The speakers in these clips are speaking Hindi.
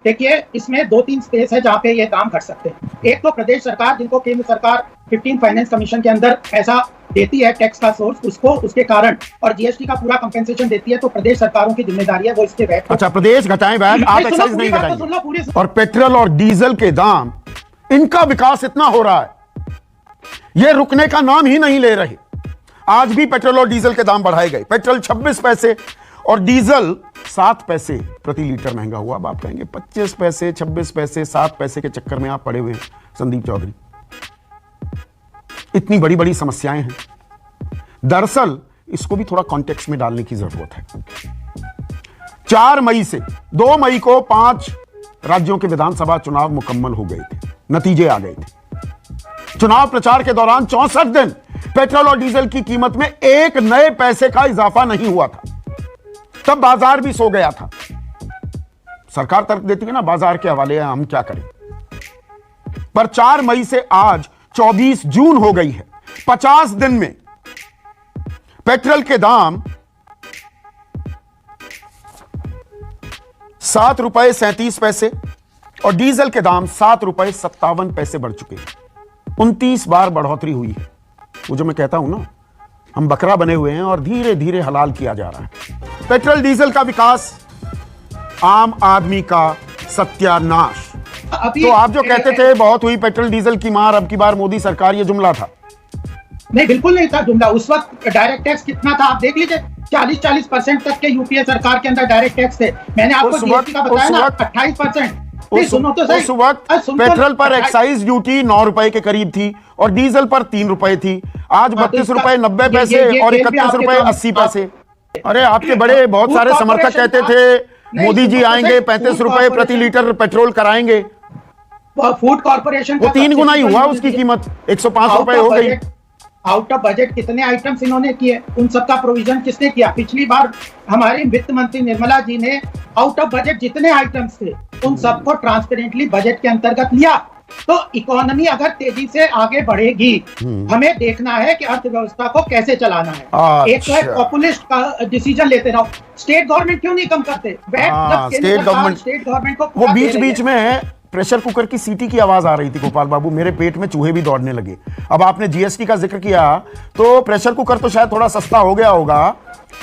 देखिए, इसमें 2-3 स्पेस है जहाँ पे ये दाम घट सकते हैं। एक तो प्रदेश सरकार, जिनको केंद्र सरकार 15 फाइनेंस कमीशन के अंदर पैसा देती है टैक्स का सोर्स, उसको उसके कारण, और जीएसटी का पूरा कंपेंसेशन देती है, तो प्रदेश सरकारों की जिम्मेदारी है वो इसके वैट। अच्छा, प्रदेश घटाएं वैट, आप एक्साइज नहीं घटाएंगे। और पेट्रोल और डीजल के दाम, इनका विकास इतना हो रहा है, ये रुकने का नाम ही नहीं ले रहे। आज भी पेट्रोल और डीजल के दाम बढ़ाए गए। पेट्रोल 26 पैसे और डीजल 7 पैसे प्रति लीटर महंगा हुआ। अब आप कहेंगे 25 पैसे, 26 पैसे, 7 पैसे के चक्कर में आप पड़े हुए हैं संदीप चौधरी। इतनी बड़ी बड़ी समस्याएं हैं। दरअसल इसको भी थोड़ा कॉन्टेक्स्ट में डालने की जरूरत है। 4 मई से 2 मई को 5 राज्यों के विधानसभा चुनाव मुकम्मल हो गए थे, नतीजे आ गए थे। चुनाव प्रचार के दौरान 64 दिन पेट्रोल और डीजल की कीमत में 1 नए पैसे का इजाफा नहीं हुआ था। तब बाजार भी सो गया था। सरकार तर्क देती है ना, बाजार के हवाले हम क्या करें। पर 4 मई से आज 24 जून हो गई है। 50 दिन में पेट्रोल के दाम 7 रुपए 37 पैसे और डीजल के दाम 7 रुपए 57 पैसे बढ़ चुके हैं। 29 बार बढ़ोतरी हुई है। वो जो मैं कहता हूं ना, हम बकरा बने हुए हैं और धीरे धीरे हलाल किया जा रहा है। पेट्रोल डीजल का विकास, आम आदमी का सत्यानाश। तो आप जो कहते थे बहुत हुई पेट्रोल डीजल की मार, अब की बार मोदी सरकार, ये जुमला था? नहीं, बिल्कुल नहीं था जुमला। उस वक्त डायरेक्ट टैक्स कितना था आप देख लीजिए, 40% तक के यूपीए सरकार के अंदर डायरेक्ट टैक्स थे। मैंने आपको जीएसटी का बताया ना, 28%। उस वक्त पेट्रोल पर एक्साइज ड्यूटी 9 रुपए के करीब थी और डीजल पर 3 रुपए थी। आज 32 रुपए 90 पैसे और 31 रुपए 80 पैसे। अरे आपके बड़े बहुत सारे समर्थक कहते थे मोदी जी आएंगे 35 रुपए प्रति लीटर पेट्रोल कराएंगे। फूड कॉर्पोरेशन वो 3 गुना ही हुआ, उसकी कीमत 105 रुपए हो गई। आउट ऑफ बजट कितने आइटम्स इन्होंने किए, उन सबका प्रोविजन किसने किया? पिछली बार हमारी वित्त मंत्री निर्मला जी ने आउट ऑफ बजट जितने आइटम्स थे उन सबको ट्रांसपेरेंटली बजट के अंतर्गत लिया। तो इकोनॉमी अगर तेजी से आगे बढ़ेगी, हमें देखना है कि अर्थव्यवस्था को कैसे चलाना है। एक तो है पॉपुलिस्ट का डिसीजन लेते रहो। स्टेट गवर्नमेंट क्यों नहीं कम करते? स्टेट गवर्नमेंट को वो बीच में प्रेशर कुकर की सीटी की आवाज आ रही थी गोपाल बाबू, मेरे पेट में चूहे भी दौड़ने लगे। अब आपने जीएसटी का जिक्र किया तो प्रेशर कुकर तो शायद थोड़ा सस्ता हो गया होगा,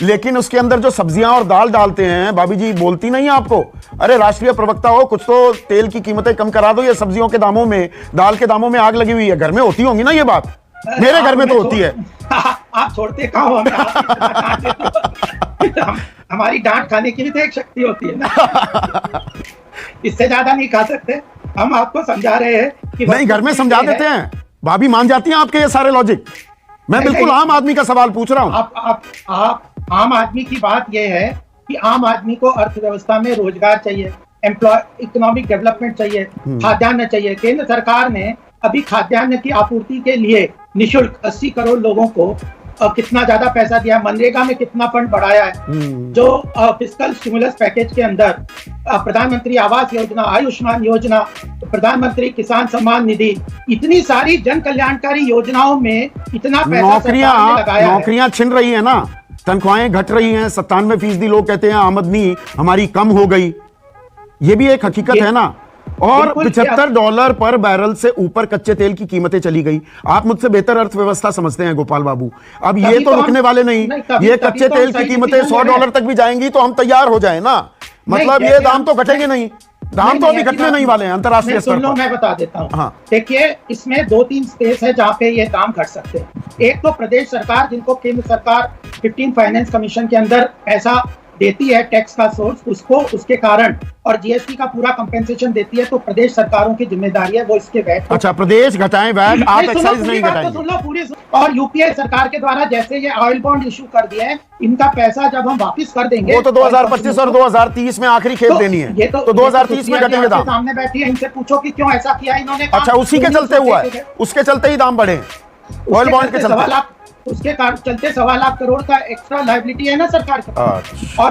लेकिन उसके अंदर जो सब्जियां और दाल डालते हैं, भाभी जी बोलती नहीं आपको? अरे राष्ट्रीय प्रवक्ता हो, कुछ तो तेल की कीमतें कम करा दो। ये सब्जियों के दामों में, दाल के दामों में आग लगी हुई है। घर में होती होंगी ना ये बात? मेरे घर में तो होती है। आप छोड़ते कहाँ हो? हमारी डांट खाने की भी तो एक शक्ति होती है ना। इससे ज्यादा नहीं खा सकते। हम आपको समझा रहे हैं कि नहीं, घर में समझा देते हैं, भाभी मान जाती हैं आपके ये सारे लॉजिक। मैं बिल्कुल आम आदमी का सवाल पूछ रहा हूं। आप आम आदमी की बात यह है कि आम आदमी को अर्थव्यवस्था में रोजगार चाहिए, इकोनॉमिक डेवलपमेंट चाहिए, खाद्यान्न चाहिए। केंद्र सरकार ने अभी खाद्यान्न की आपूर्ति के लिए निःशुल्क 80 करोड़ लोगों को कितना ज्यादा पैसा दिया, मनरेगा में कितना फंड बढ़ाया है। जो फिस्कल स्टिमुलस पैकेज के अंदर प्रधानमंत्री आवास योजना, आयुष्मान योजना, प्रधानमंत्री किसान सम्मान निधि, इतनी सारी जन कल्याणकारी योजनाओं में इतना पैसा नौकरियां छिन रही है ना, तनख्वाहें घट रही हैं। 97% लोग कहते हैं आमदनी हमारी कम हो गई। ये भी एक हकीकत है ना। और $75 पर बैरल से ऊपर कच्चे तेल की कीमतें चली गई। आप मुझसे बेहतर अर्थव्यवस्था समझते हैं गोपाल बाबू। अब ये तो रुकने वाले नहीं, ये कच्चे तेल की कीमतें $100 तक भी जाएंगी तो हम तैयार हो जाएं ना। मतलब ये दाम तो घटेंगे नहीं, दाम तो अभी घटने नहीं वाले हैं अंतरराष्ट्रीय स्तर पर। मैं बता देता हूँ। देखिए, इसमें 2-3 स्पेस है जहाँ पे ये दाम घट सकते हैं। एक तो प्रदेश सरकार, जिनको केंद्र सरकार 15 फाइनेंस कमीशन के अंदर पैसा देती है टैक्स का सोर्स, उसको उसके कारण, और जीएसटी का पूरा कंपेंसेशन देती है, तो प्रदेश सरकारों की जिम्मेदारी है वो इसके वैट। अच्छा, प्रदेश घटाएं वैट, आप एक्साइज नहीं घटाएंगे। सुन लो पूरी। और यूपीए सरकार के द्वारा जैसे ये ऑयल बॉन्ड इशू कर दिया है, इनका पैसा जब हम वापस कर देंगे, वो तो 2025 और 2030 में आखिरी खेप देनी है। ये तो 2030 में घटेंगे दाम। सामने बैठी है, इनसे पूछो कि क्यों ऐसा किया इन्होंने। अच्छा, उसी के चलते हुआ है, उसके चलते ही दाम बढ़े ऑयल बॉन्ड के चलते। उसके चलते 1.25 लाख करोड़ का एक्स्ट्रा लायबिलिटी है ना सरकार का। और